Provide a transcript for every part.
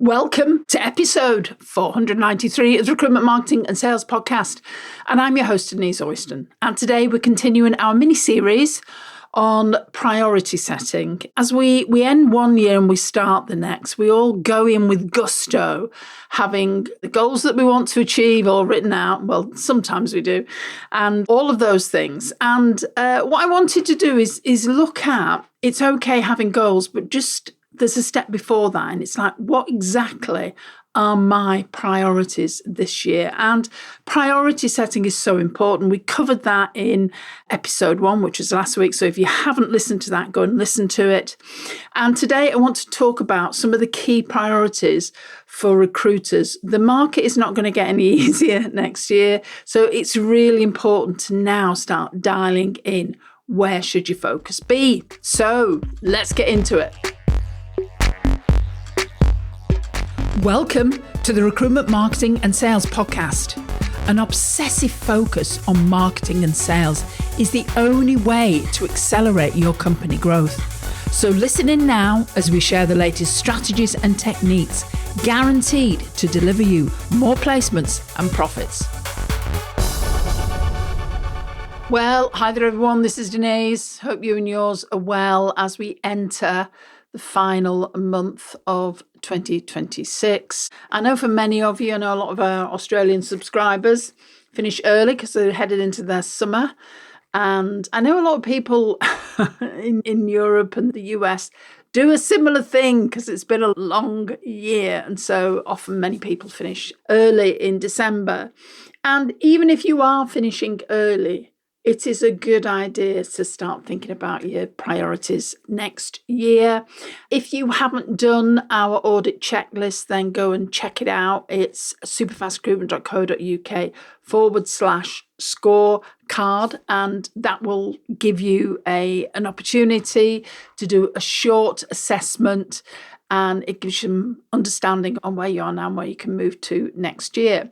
Welcome to episode 493 of the Recruitment, Marketing and Sales Podcast. And I'm your host, Denise Oyston. And today we're continuing our mini-series on priority setting. As we end one year and we start the next, we all go in with gusto, having the goals that we want to achieve all written out. Well, sometimes we do. And all of those things. And what I wanted to do is look at, it's okay having goals, but just there's a step before that, and it's like, what exactly are my priorities this year? And priority setting is so important. We covered that in episode 1, which was last week. So if you haven't listened to that, go and listen to it. And today I want to talk about some of the key priorities for recruiters. The market is not going to get any easier next year. So it's really important to now start dialing in, where should your focus be? So let's get into it. Welcome to the Recruitment, Marketing and Sales Podcast. An obsessive focus on marketing and sales is the only way to accelerate your company growth. So listen in now as we share the latest strategies and techniques guaranteed to deliver you more placements and profits. Well, hi there everyone, this is Denise. Hope you and yours are well as we enter the final month of 2026. I know for many of you, I know a lot of our Australian subscribers finish early because they're headed into their summer. And I know a lot of people in Europe and the US do a similar thing because it's been a long year. And so often many people finish early in December. And even if you are finishing early, it is a good idea to start thinking about your priorities next year. If you haven't done our audit checklist, then go and check it out. It's superfastrecruitment.co.uk/scorecard, and that will give you an opportunity to do a short assessment, and it gives you some understanding on where you are now and where you can move to next year.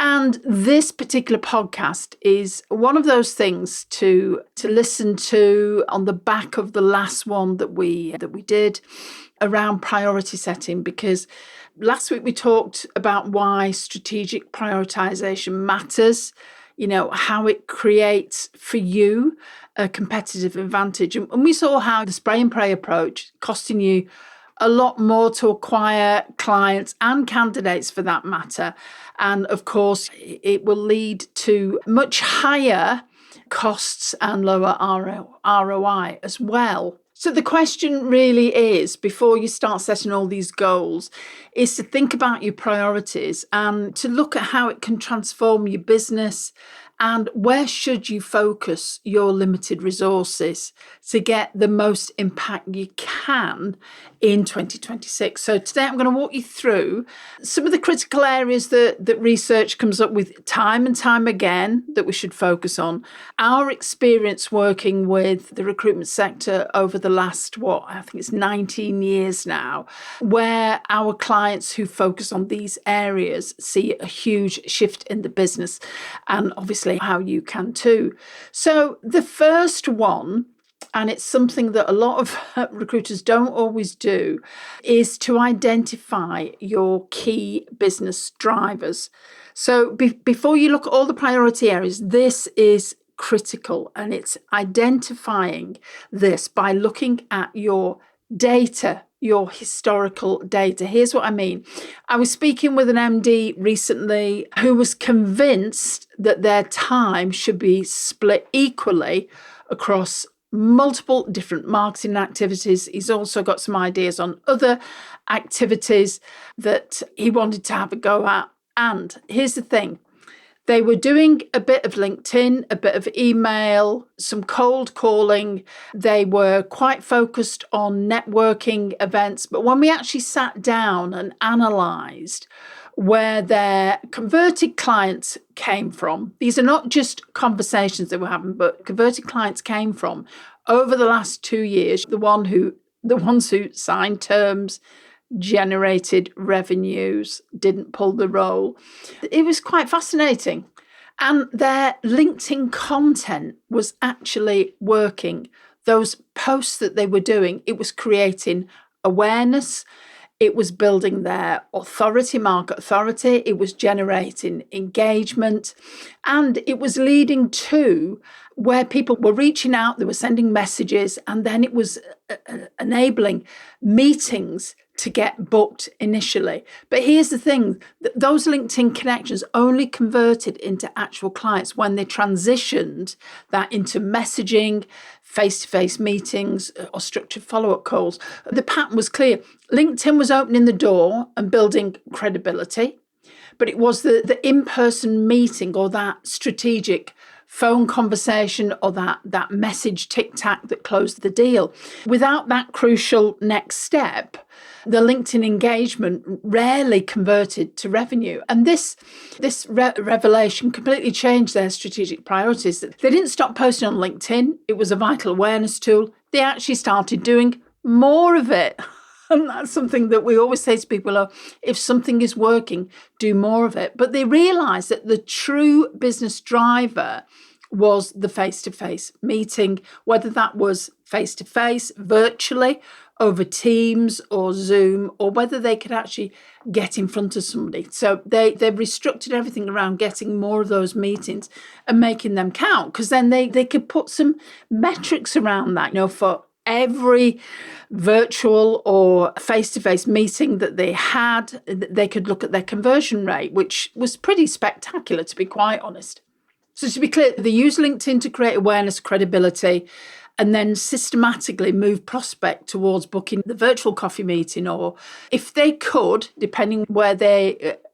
And this particular podcast is one of those things to listen to on the back of the last one that we did around priority setting, because last week we talked about why strategic prioritization matters, how it creates for you a competitive advantage. And we saw how the spray and pray approach costing you a lot more to acquire clients and candidates for that matter. And of course, it will lead to much higher costs and lower ROI as well. So the question really is, before you start setting all these goals, is to think about your priorities and to look at how it can transform your business and where should you focus your limited resources to get the most impact you can in 2026. So today I'm going to walk you through some of the critical areas that research comes up with time and time again that we should focus on. Our experience working with the recruitment sector over the last, I think it's 19 years now, where our clients who focus on these areas see a huge shift in the business, and obviously how you can too. So the first one, and it's something that a lot of recruiters don't always do, is to identify your key business drivers. So before you look at all the priority areas, this is critical, and it's identifying this by looking at your data, your historical data. Here's what I mean. I was speaking with an MD recently who was convinced that their time should be split equally across multiple different marketing activities. He's also got some ideas on other activities that he wanted to have a go at. And here's the thing. They were doing a bit of LinkedIn, a bit of email, some cold calling. They were quite focused on networking events. But when we actually sat down and analysed where their converted clients came from, these are not just conversations that we're having, but converted clients came from over the last 2 years, the ones who signed terms, generated revenues, didn't pull the role. It was quite fascinating. And their LinkedIn content was actually working. Those posts that they were doing, it was creating awareness. It was building their authority, market authority. It was generating engagement. And it was leading to where people were reaching out, they were sending messages, and then it was enabling meetings to get booked initially. But here's the thing, those LinkedIn connections only converted into actual clients when they transitioned that into messaging, face-to-face meetings, or structured follow-up calls. The pattern was clear. LinkedIn was opening the door and building credibility, but it was the in-person meeting or that strategic phone conversation or that message tic-tac that closed the deal. Without that crucial next step, the LinkedIn engagement rarely converted to revenue. And this revelation completely changed their strategic priorities. They didn't stop posting on LinkedIn. It was a vital awareness tool. They actually started doing more of it. And that's something that we always say to people, if something is working, do more of it. But they realised that the true business driver was the face-to-face meeting, whether that was face-to-face, virtually, over Teams or Zoom, or whether they could actually get in front of somebody. So they've restructured everything around getting more of those meetings and making them count, because then they could put some metrics around that, for every virtual or face-to-face meeting that they had, they could look at their conversion rate, which was pretty spectacular, to be quite honest. So to be clear, they use LinkedIn to create awareness, credibility, and then systematically move prospect towards booking the virtual coffee meeting, or if they could, depending where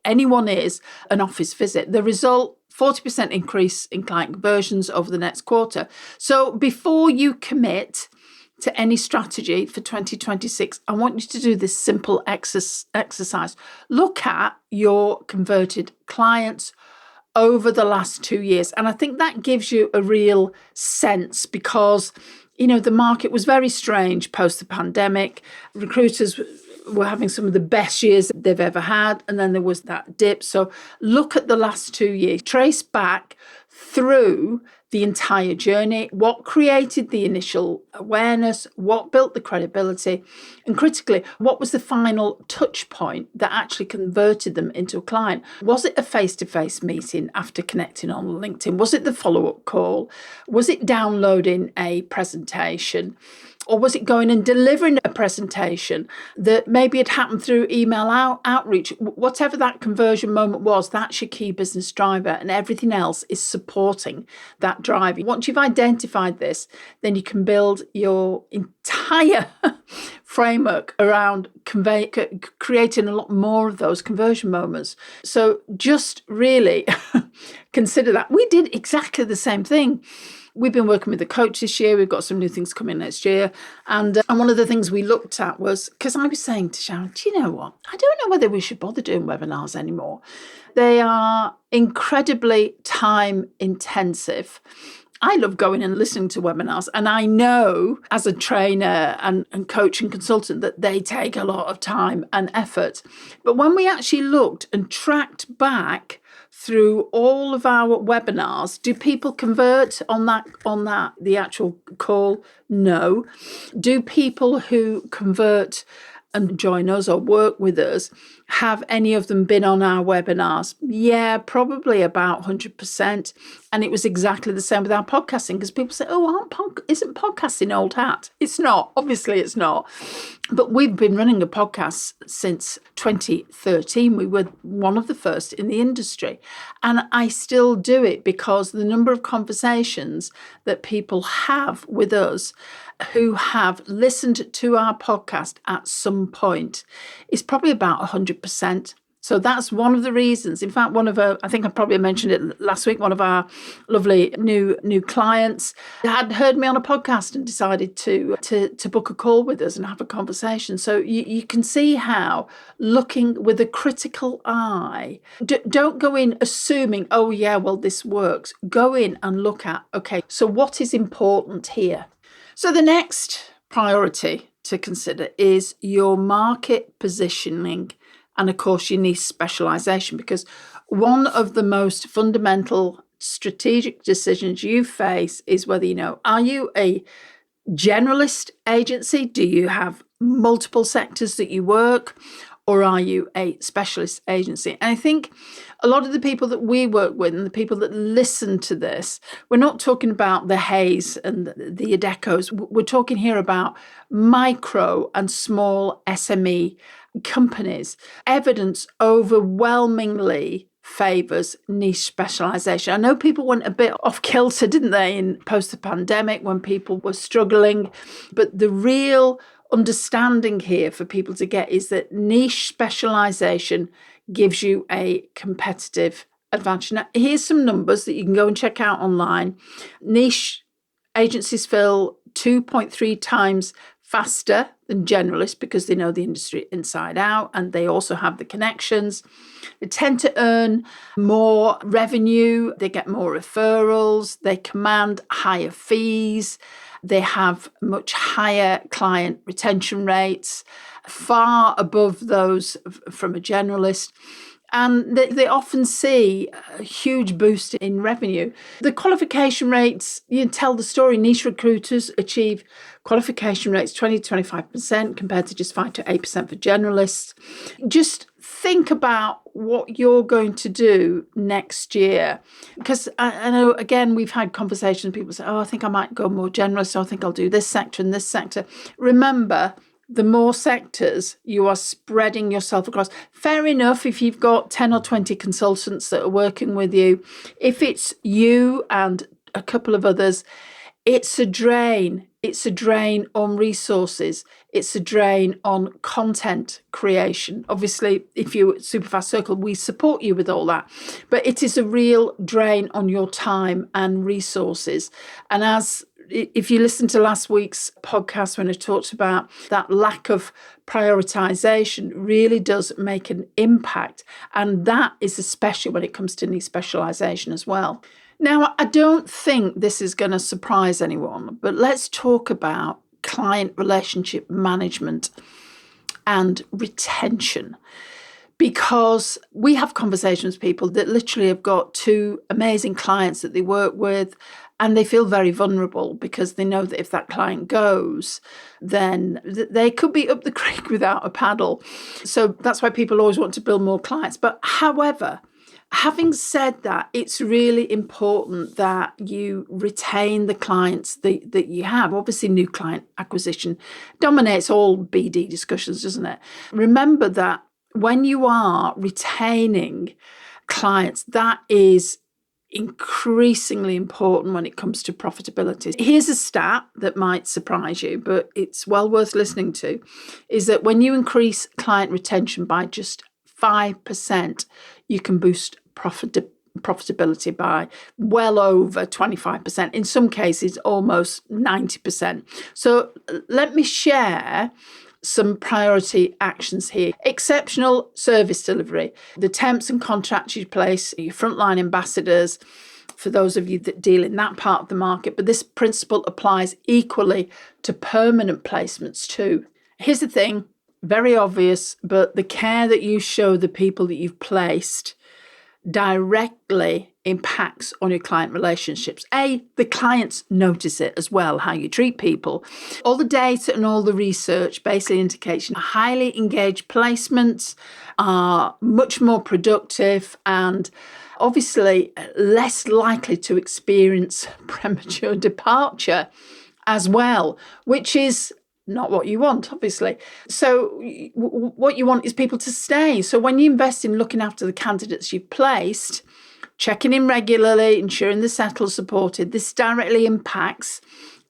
anyone is, an office visit. The result, 40% increase in client conversions over the next quarter. So before you commit to any strategy for 2026, I want you to do this simple exercise. Look at your converted clients over the last 2 years. And I think that gives you a real sense, because, the market was very strange post the pandemic. Recruiters were having some of the best years they've ever had. And then there was that dip. So look at the last 2 years, trace back through the entire journey, what created the initial awareness, what built the credibility, and critically, what was the final touch point that actually converted them into a client? Was it a face-to-face meeting after connecting on LinkedIn? Was it the follow-up call? Was it downloading a presentation? Or was it going and delivering a presentation that maybe had happened through email outreach? Whatever that conversion moment was, that's your key business driver, and everything else is supporting that drive. Once you've identified this, then you can build your entire framework around creating a lot more of those conversion moments. So just really consider that. We did exactly the same thing. We've been working with a coach this year. We've got some new things coming next year. And one of the things we looked at was, because I was saying to Sharon, do you know what? I don't know whether we should bother doing webinars anymore. They are incredibly time intensive. I love going and listening to webinars. And I know as a trainer and coach and consultant that they take a lot of time and effort. But when we actually looked and tracked back through all of our webinars, do people convert on the actual call? No. Do people who convert and join us or work with us, have any of them been on our webinars? Yeah, probably about 100%. And it was exactly the same with our podcasting, because people say, isn't podcasting old hat? It's not. Obviously, it's not. But we've been running a podcast since 2013. We were one of the first in the industry. And I still do it because the number of conversations that people have with us who have listened to our podcast at some point is probably about 100%. So that's one of the reasons. In fact, I think I probably mentioned it last week, one of our lovely new clients had heard me on a podcast and decided to book a call with us and have a conversation. So you can see how looking with a critical eye, don't go in assuming, oh yeah, well, this works. Go in and look at, okay, so what is important here? So the next priority to consider is your market positioning and, of course, your niche specialization, because one of the most fundamental strategic decisions you face is whether, are you a generalist agency? Do you have multiple sectors that you work, or are you a specialist agency? And I think a lot of the people that we work with and the people that listen to this, we're not talking about the Hays and the Adecos. We're talking here about micro and small SME companies. Evidence overwhelmingly favours niche specialisation. I know people went a bit off kilter, didn't they, in post the pandemic when people were struggling, but the real understanding here for people to get is that niche specialisation gives you a competitive advantage. Now, here's some numbers that you can go and check out online. Niche agencies fill 2.3 times faster than generalists because they know the industry inside out and they also have the connections. They tend to earn more revenue, they get more referrals, they command higher fees, they have much higher client retention rates, far above those from a generalist. And they often see a huge boost in revenue. The qualification rates, you tell the story, niche recruiters achieve qualification rates 20 to 25% compared to just 5 to 8% for generalists. Just think about what you're going to do next year. Because I know, again, we've had conversations, people say, oh, I think I might go more generalist, or I think I'll do this sector and this sector. Remember, the more sectors you are spreading yourself across. Fair enough if you've got 10 or 20 consultants that are working with you. If it's you and a couple of others, it's a drain. It's a drain on resources. It's a drain on content creation. Obviously, if you're at Superfast Circle, we support you with all that. But it is a real drain on your time and resources. And if you listen to last week's podcast when I talked about that lack of prioritisation really does make an impact. And that is especially when it comes to niche specialisation as well. Now, I don't think this is going to surprise anyone, but let's talk about client relationship management and retention. Because we have conversations with people that literally have got 2 amazing clients that they work with, and they feel very vulnerable because they know that if that client goes, then they could be up the creek without a paddle. So that's why people always want to build more clients. But however, having said that, it's really important that you retain the clients that you have. Obviously, new client acquisition dominates all BD discussions, doesn't it? Remember that when you are retaining clients, that is increasingly important when it comes to profitability. Here's a stat that might surprise you, but it's well worth listening to, is that when you increase client retention by just 5%, you can boost profitability by well over 25%, in some cases almost 90%. So let me share some priority actions here. Exceptional service delivery. The temps and contracts you place, your frontline ambassadors, for those of you that deal in that part of the market, but this principle applies equally to permanent placements too. Here's the thing, very obvious, but the care that you show the people that you've placed directly impacts on your client relationships. The clients notice it as well, how you treat people. All the data and all the research basically indicates highly engaged placements are much more productive and obviously less likely to experience premature departure as well, which is not what you want, obviously. So what you want is people to stay. So when you invest in looking after the candidates you've placed, checking in regularly, ensuring they're settled, supported, this directly impacts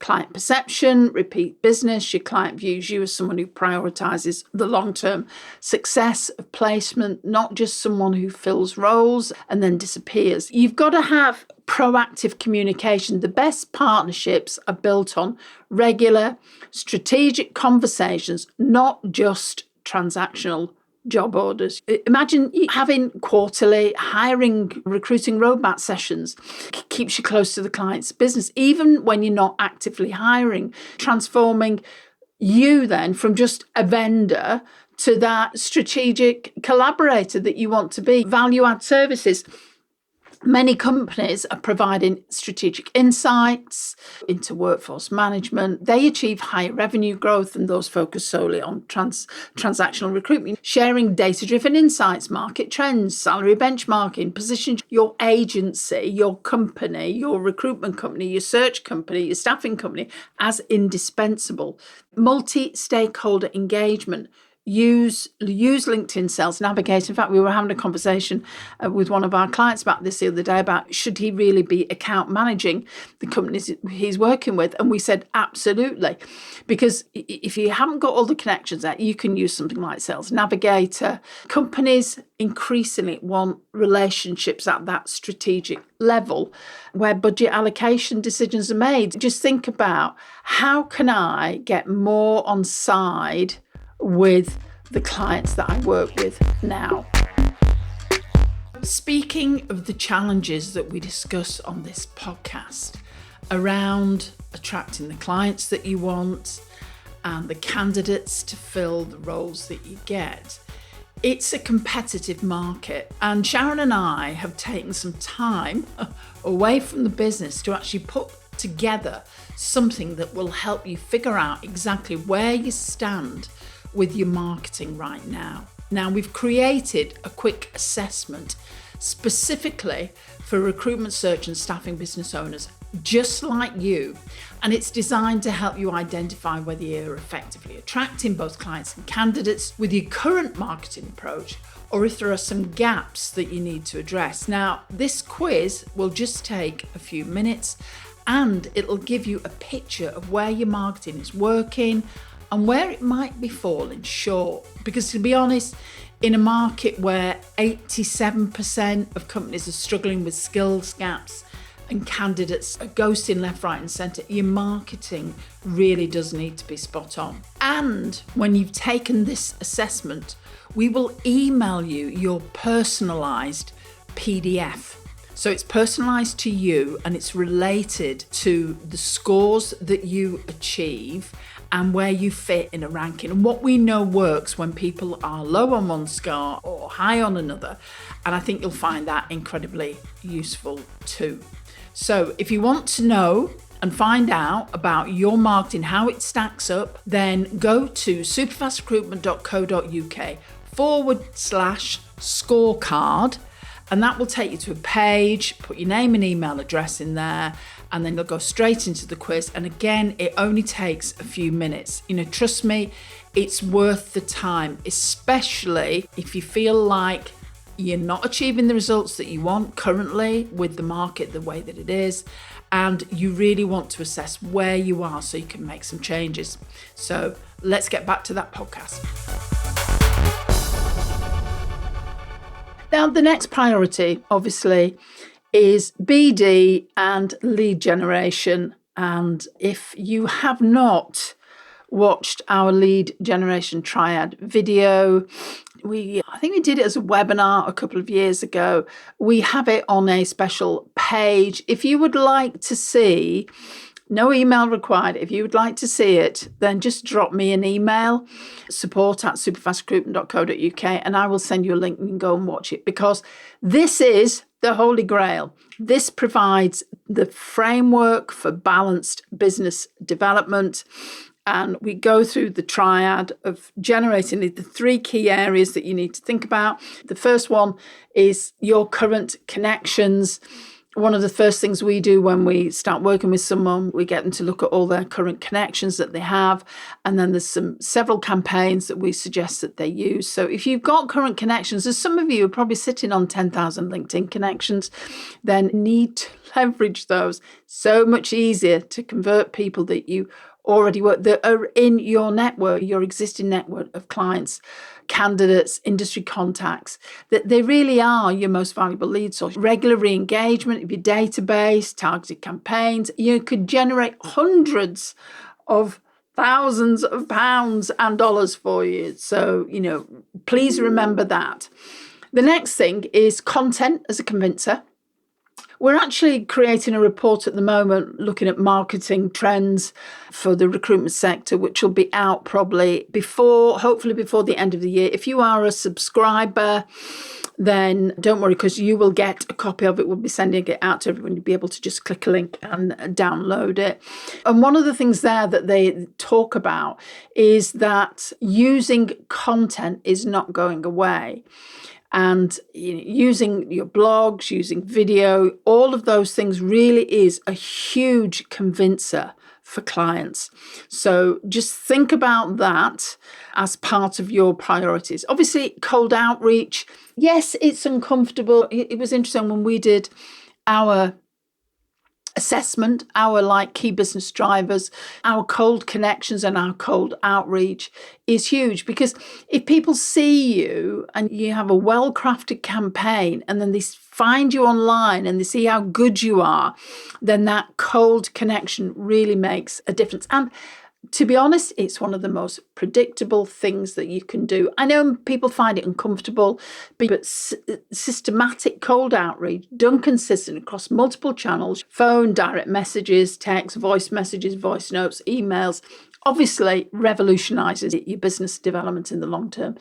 client perception, repeat business. Your client views you as someone who prioritises the long-term success of placement, not just someone who fills roles and then disappears. You've got to have proactive communication. The best partnerships are built on regular, strategic conversations, not just transactional job orders. Imagine having quarterly hiring, recruiting roadmap sessions. Keeps you close to the client's business, even when you're not actively hiring, transforming you then from just a vendor to that strategic collaborator that you want to be. Value add services. Many companies are providing strategic insights into workforce management. They achieve higher revenue growth than those focused solely on transactional recruitment. Sharing data-driven insights, market trends, salary benchmarking, position your agency, your company, your recruitment company, your search company, your staffing company as indispensable. Multi-stakeholder engagement. Use LinkedIn Sales Navigator. In fact, we were having a conversation with one of our clients about this the other day, about should he really be account managing the companies he's working with? And we said, absolutely. Because if you haven't got all the connections there, you can use something like Sales Navigator. Companies increasingly want relationships at that strategic level where budget allocation decisions are made. Just think about, how can I get more on side with the clients that I work with now? Speaking of the challenges that we discuss on this podcast around attracting the clients that you want and the candidates to fill the roles that you get, it's a competitive market. And Sharon and I have taken some time away from the business to actually put together something that will help you figure out exactly where you stand with your marketing right now. Now, we've created a quick assessment specifically for recruitment search and staffing business owners just like you, and it's designed to help you identify whether you're effectively attracting both clients and candidates with your current marketing approach, or if there are some gaps that you need to address. Now, this quiz will just take a few minutes, and it'll give you a picture of where your marketing is working and where it might be falling short. Because to be honest, in a market where 87% of companies are struggling with skills gaps and candidates are ghosting left, right and centre, your marketing really does need to be spot on. And when you've taken this assessment, we will email you your personalised PDF. So it's personalised to you and it's related to the scores that you achieve and where you fit in a ranking, and what we know works when people are low on one score or high on another. And I think you'll find that incredibly useful too. So if you want to know and find out about your marketing, how it stacks up, then go to superfastrecruitment.co.uk/scorecard, and that will take you to a page. Put your name and email address in there, and then you'll go straight into the quiz. And again, it only takes a few minutes. Trust me, it's worth the time, especially if you feel like you're not achieving the results that you want currently with the market the way that it is, and you really want to assess where you are so you can make some changes. So let's get back to that podcast. Now, the next priority, obviously, is BD and lead generation. And if you have not watched our lead generation triad video, I think we did it as a webinar a couple of years ago. We have it on a special page. If you would like to see, no email required. If you would like to see it, then just drop me an email, support@superfastrecruitment.co.uk, and I will send you a link and you can go and watch it, because this is the Holy Grail. This provides the framework for balanced business development. And we go through the triad of generating the three key areas that you need to think about. The first one is your current connections. One of the first things we do when we start working with someone, we get them to look at all their current connections that they have. And then there's several campaigns that we suggest that they use. So if you've got current connections, as some of you are probably sitting on 10,000 LinkedIn connections, then need to leverage those. So much easier to convert people that you already work, that are in your network, your existing network of clients, candidates, industry contacts, that they really are your most valuable lead source. Regular re-engagement of your database, targeted campaigns, you could generate hundreds of thousands of pounds and dollars for you. So, please remember that. The next thing is content as a convincer. We're actually creating a report at the moment looking at marketing trends for the recruitment sector, which will be out probably hopefully before the end of the year. If you are a subscriber then don't worry, because you will get a copy of it. We'll be sending it out to everyone. You'll be able to just click a link and download it. And one of the things there that they talk about is that using content is not going away. And using your blogs, using video, all of those things really is a huge convincer for clients. So just think about that as part of your priorities. Obviously, cold outreach, yes, it's uncomfortable. It was interesting when we did our assessment, our key business drivers, our cold connections and our cold outreach is huge, because if people see you and you have a well-crafted campaign and then they find you online and they see how good you are, then that cold connection really makes a difference. And to be honest, it's one of the most predictable things that you can do. I know people find it uncomfortable, but systematic cold outreach done consistent across multiple channels, phone, direct messages, text, voice messages, voice notes, emails, obviously revolutionises your business development in the long term.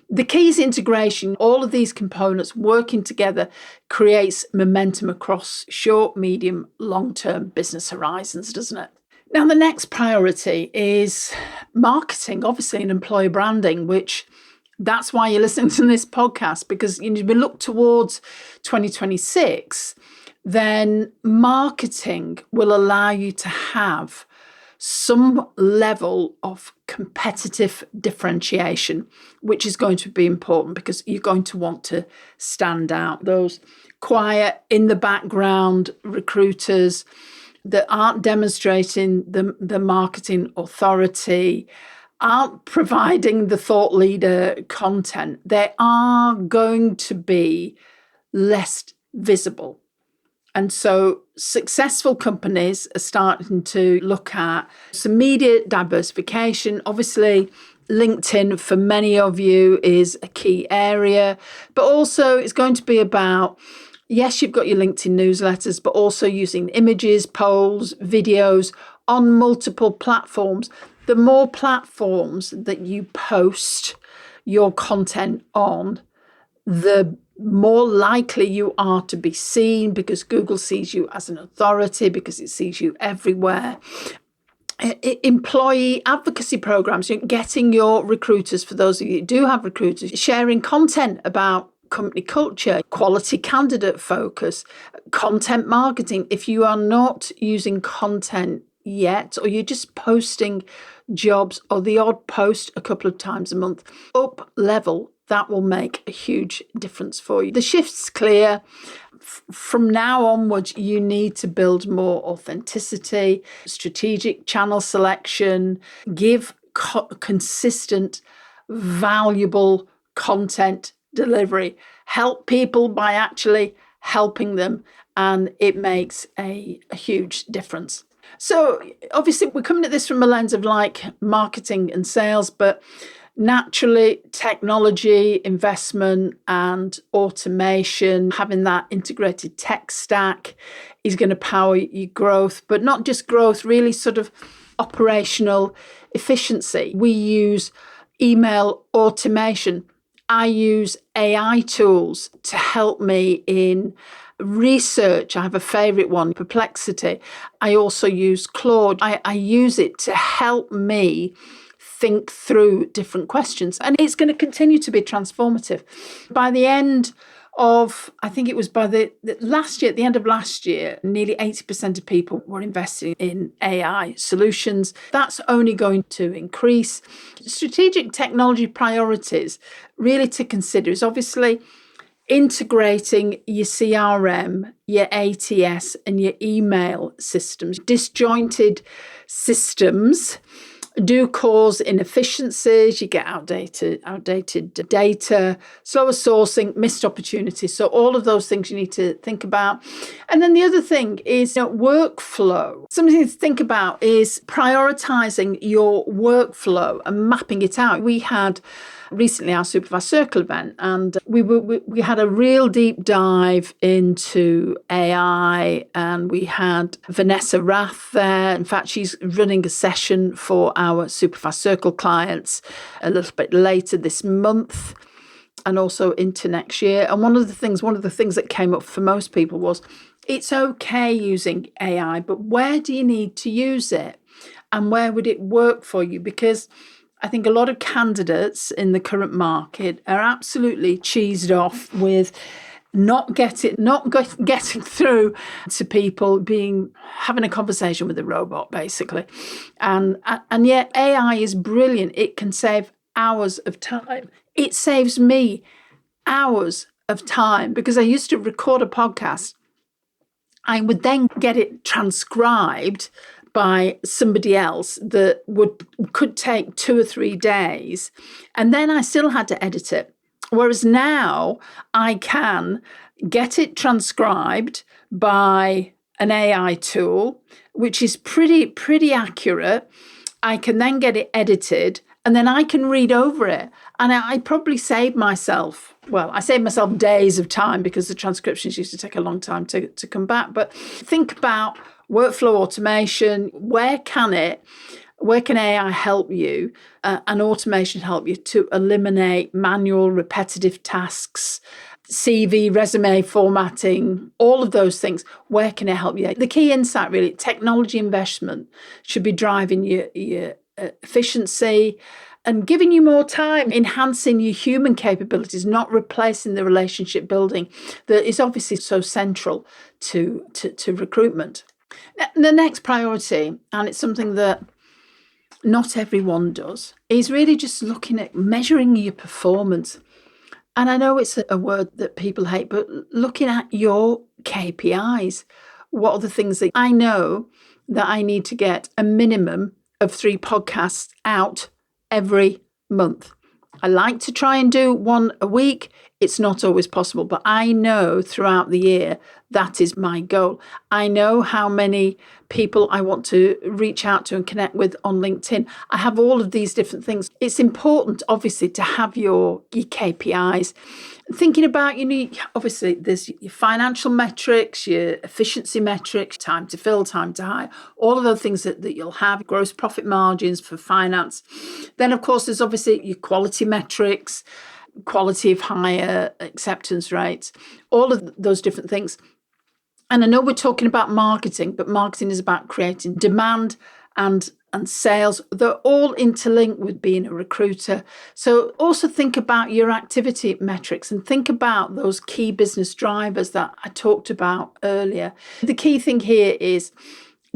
The key is integration. All of these components working together creates momentum across short, medium, long-term business horizons, doesn't it? Now, the next priority is marketing, obviously, and employer branding, which that's why you're listening to this podcast, because we look towards 2026, then marketing will allow you to have some level of competitive differentiation, which is going to be important because you're going to want to stand out. Those quiet, in the background recruiters that aren't demonstrating the marketing authority, aren't providing the thought leader content, they are going to be less visible. And so successful companies are starting to look at some media diversification. Obviously, LinkedIn for many of you is a key area, but also it's going to be about, yes, you've got your LinkedIn newsletters, but also using images, polls, videos on multiple platforms. The more platforms that you post your content on, the more likely you are to be seen, because Google sees you as an authority, because it sees you everywhere. Employee advocacy programs, getting your recruiters, for those of you who do have recruiters, sharing content about company culture, quality candidate focus, content marketing. If you are not using content yet, or you're just posting jobs or the odd post a couple of times a month, up level, that will make a huge difference for you. The shift's clear. From now onwards, you need to build more authenticity, strategic channel selection, give consistent, valuable content delivery, help people by actually helping them, and it makes a huge difference. So obviously we're coming at this from a lens of marketing and sales, but naturally technology, investment and automation, having that integrated tech stack is going to power your growth, but not just growth, really sort of operational efficiency. We use email automation. I use AI tools to help me in research. I have a favorite one, Perplexity. I also use Claude. I use it to help me think through different questions. And it's going to continue to be transformative. By the end of, I think it was by the last year, at the end of last year, nearly 80% of people were investing in AI solutions. That's only going to increase. Strategic technology priorities really to consider is obviously integrating your CRM, your ATS and your email systems. Disjointed systems do cause inefficiencies. You get outdated data, slower sourcing, missed opportunities. So all of those things you need to think about. And then the other thing is workflow. Something to think about is prioritizing your workflow and mapping it out. We had recently our Supervisor Circle event, and we had a real deep dive into AI, and we had Vanessa Rath there. In fact, she's running a session for our Supervisor Circle clients a little bit later this month. and also into next year. And one of the things that came up for most people was, it's okay using AI, but where do you need to use it? And where would it work for you? Because I think a lot of candidates in the current market are absolutely cheesed off with not getting through to people, having a conversation with a robot, basically. And yet AI is brilliant. It can save hours of time. It saves me hours of time, because I used to record a podcast. I would then get it transcribed by somebody else that could take 2 or 3 days, and then I still had to edit it. Whereas now I can get it transcribed by an AI tool, which is pretty accurate. I can then get it edited, and then I can read over it. And I probably saved myself days of time, because the transcriptions used to take a long time to come back. But think about workflow automation. Where can AI help you, and automation help you to eliminate manual, repetitive tasks, CV, resume formatting, all of those things? Where can it help you? The key insight, really, technology investment should be driving your efficiency and giving you more time, enhancing your human capabilities, not replacing the relationship building that is obviously so central to recruitment. The next priority, and it's something that not everyone does, is really just looking at measuring your performance. And I know it's a word that people hate, but looking at your KPIs. What are the things that I know that I need to get a minimum of 3 podcasts out every month? I like to try and do 1 a week. It's not always possible, but I know throughout the year that is my goal. I know how many people I want to reach out to and connect with on LinkedIn. I have all of these different things. It's important, obviously, to have your KPIs. Thinking about, obviously, there's your financial metrics, your efficiency metrics, time to fill, time to hire, all of those things that you'll have, gross profit margins for finance. Then, of course, there's obviously your quality metrics, quality of hire, acceptance rates, all of those different things. And I know we're talking about marketing, but marketing is about creating demand and sales. They're all interlinked with being a recruiter. So also think about your activity metrics and think about those key business drivers that I talked about earlier. The key thing here is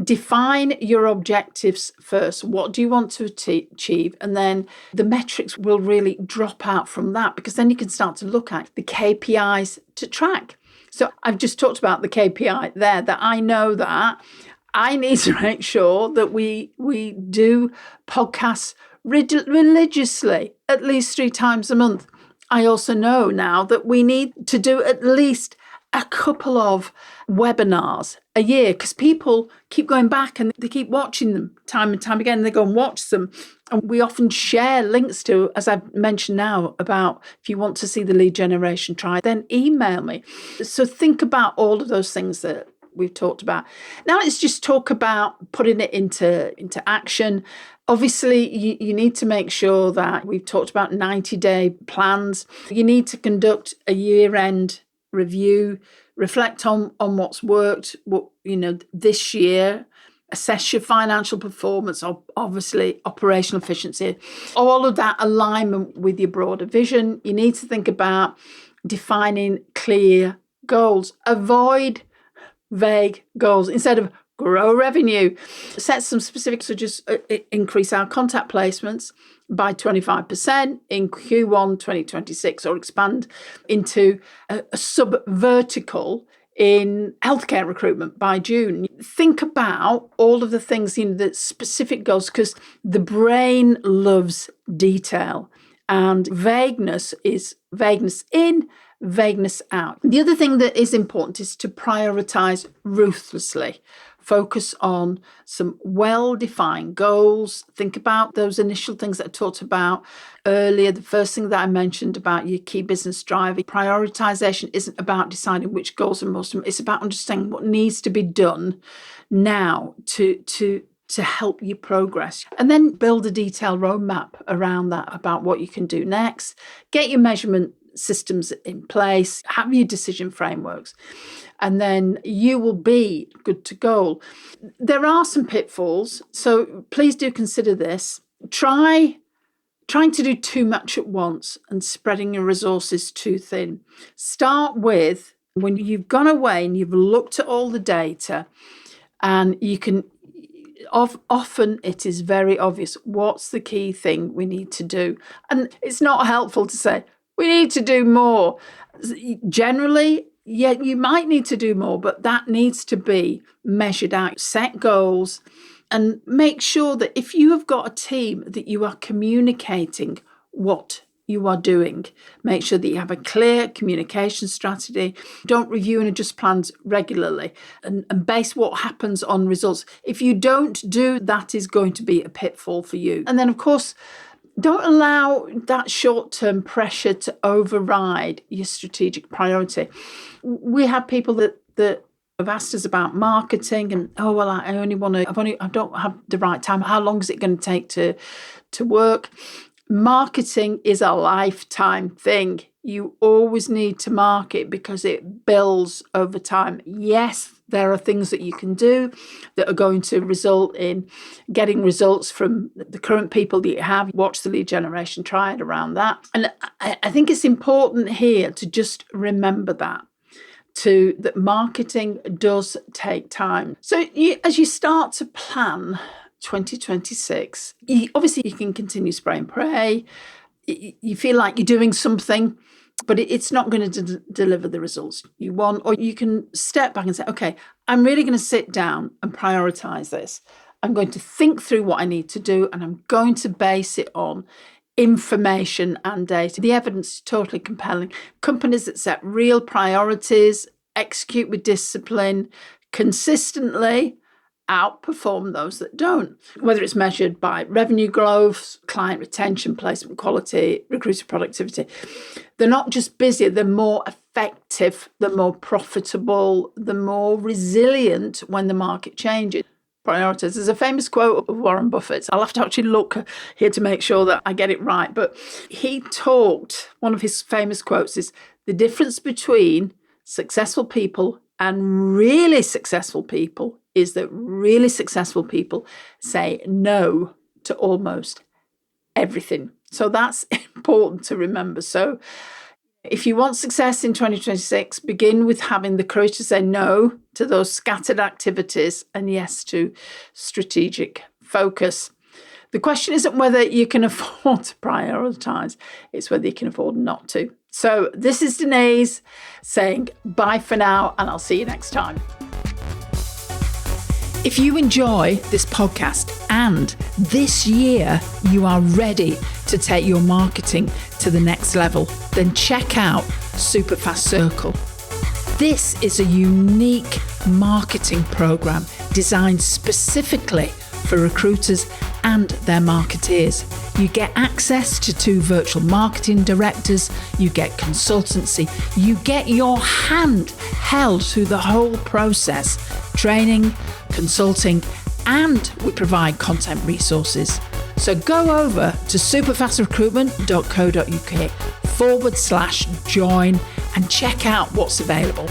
define your objectives first. What do you want to achieve? And then the metrics will really drop out from that, because then you can start to look at the KPIs to track. So I've just talked about the KPI there, that I know that I need to make sure that we do podcasts religiously, at least 3 times a month. I also know now that we need to do at least a couple of webinars a year, because people keep going back and they keep watching them time and time again, and they go and watch them. And we often share links to, as I've mentioned now, about if you want to see the lead generation try, then email me. So think about all of those things that we've talked about. Now let's just talk about putting it into action. Obviously, you need to make sure that we've talked about 90-day plans. You need to conduct a year-end review, reflect on what's worked, this year, assess your financial performance, obviously operational efficiency, all of that alignment with your broader vision. You need to think about defining clear goals. Avoid vague goals. Instead of grow revenue, set some specifics, such as increase our contact placements by 25% in Q1 2026, or expand into a sub-vertical in healthcare recruitment by June. Think about all of the things, the specific goals, because the brain loves detail, and vagueness is vagueness in, vagueness out. The other thing that is important is to prioritize ruthlessly. Focus on some well-defined goals. Think about those initial things that I talked about earlier. The first thing that I mentioned about your key business driver. Prioritization isn't about deciding which goals are most important. It's about understanding what needs to be done now to help you progress. And then build a detailed roadmap around that, about what you can do next. Get your measurement systems in place, have your decision frameworks, and then you will be good to go. There are some pitfalls, so please do consider this. Trying to do too much at once and spreading your resources too thin. Start with when you've gone away and you've looked at all the data, and you can often it is very obvious what's the key thing we need to do. And it's not helpful to say we need to do more. Generally, yeah, you might need to do more, but that needs to be measured out. Set goals and make sure that if you have got a team, that you are communicating what you are doing. Make sure that you have a clear communication strategy. Don't review and adjust plans regularly and base what happens on results. If you don't do that, is going to be a pitfall for you. And then, of course, don't allow that short-term pressure to override your strategic priority. We have people that have asked us about marketing and, I don't have the right time. How long is it going to take to work? Marketing is a lifetime thing. You always need to market because it builds over time. Yes, there are things that you can do that are going to result in getting results from the current people that you have. Watch the lead generation triad around that. And I think it's important here to just remember that marketing does take time. So as you start to plan 2026, obviously you can continue spray and pray. You feel like you're doing something, but it's not going to deliver the results you want. Or you can step back and say, okay, I'm really going to sit down and prioritize this. I'm going to think through what I need to do, and I'm going to base it on information and data. The evidence is totally compelling. Companies that set real priorities, execute with discipline, consistently outperform those that don't, whether it's measured by revenue growth, client retention, placement quality, recruiter productivity. They're not just busier, they're more effective, they're more profitable, they're more resilient when the market changes. Priorities. There's a famous quote of Warren Buffett's. I'll have to actually look here to make sure that I get it right. But one of his famous quotes is, the difference between successful people and really successful people is that really successful people say no to almost everything. So that's important to remember. So if you want success in 2026, begin with having the courage to say no to those scattered activities and yes to strategic focus. The question isn't whether you can afford to prioritise, it's whether you can afford not to. So this is Denise saying bye for now, and I'll see you next time. If you enjoy this podcast and this year you are ready to take your marketing to the next level, then check out Superfast Circle. This is a unique marketing program designed specifically for recruiters and their marketeers. You get access to 2 virtual marketing directors, you get consultancy, you get your hand held through the whole process, training, consulting, and we provide content resources. So go over to superfastrecruitment.co.uk/join and check out what's available.